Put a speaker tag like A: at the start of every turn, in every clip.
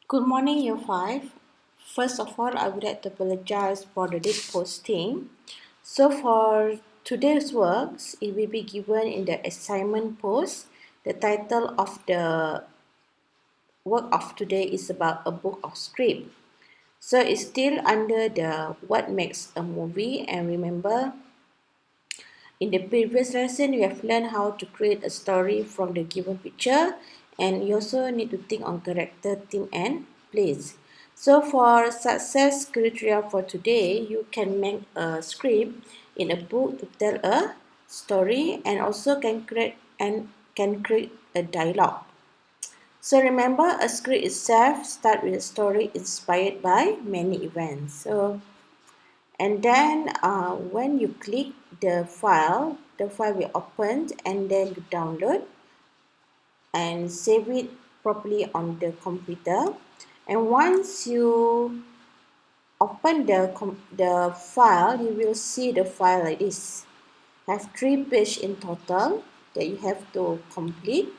A: Good morning, Year 5. First of all, I would like to apologize for the late posting. So, for today's works, it will be given in the assignment post. The title of the work of today is about a book of script. So, it's still under the what makes a movie. And remember, in the previous lesson, we have learned how to create a story from the given picture, and you also need to think on character, theme, and place. So for success criteria for today, you can make a script in a book to tell a story, and also can create a dialogue. So remember, a script itself starts with a story inspired by many events. And then when you click the file will open, and then you download and save it properly on the computer. And once you open the file, you will see the file like this. Have 3 pages in total that you have to complete.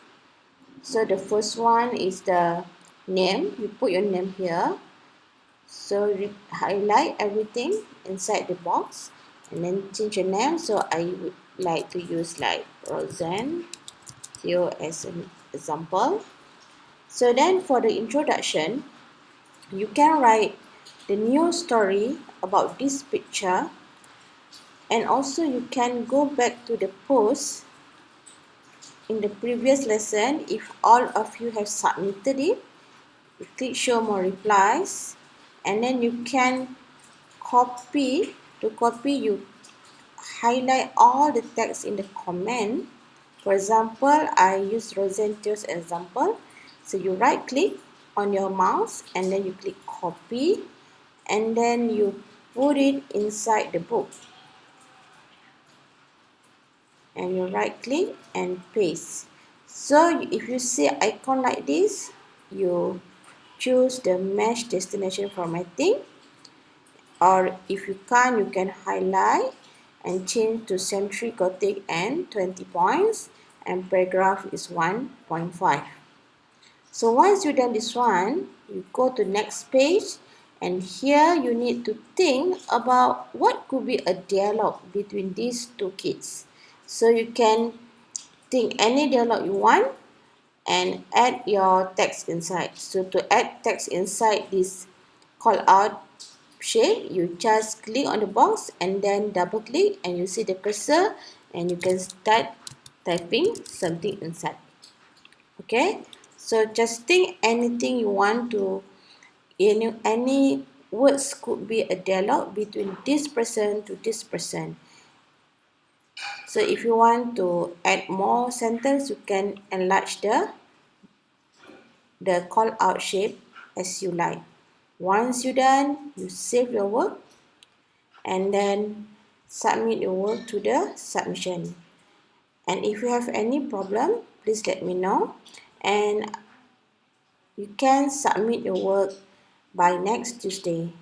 A: So the first one is the name. You put your name here. So you highlight everything inside the box and then change your name. So I would like to use like Roseanne Theo as an example. So then for the introduction, you can write the new story about this picture, and also you can go back to the post in the previous lesson. If all of you have submitted it, you click show more replies, and then you can copy. To copy, you highlight all the text in the comment. For example, I use Roseanne Theo's example. So you right click on your mouse and then you click copy, and then you put it inside the book. And you right click and paste. So if you see icon like this, you choose the mesh destination formatting, or if you can't, you can highlight and change to century Gothic and 20 points, and paragraph is 1.5. So once you done this one, you go to next page, and here you need to think about what could be a dialogue between these two kids. So you can think any dialogue you want and add your text inside. So to add text inside this call out shape, you just click on the box and then double click, and you see the cursor, and you can start typing something inside. Okay, so just think anything you want to, any words could be a dialogue between this person to this person. So if you want to add more sentence, you can enlarge the call out shape as you like. Once you're done, you save your work and then submit your work to the submission. And if you have any problem, please let me know, and you can submit your work by next Tuesday.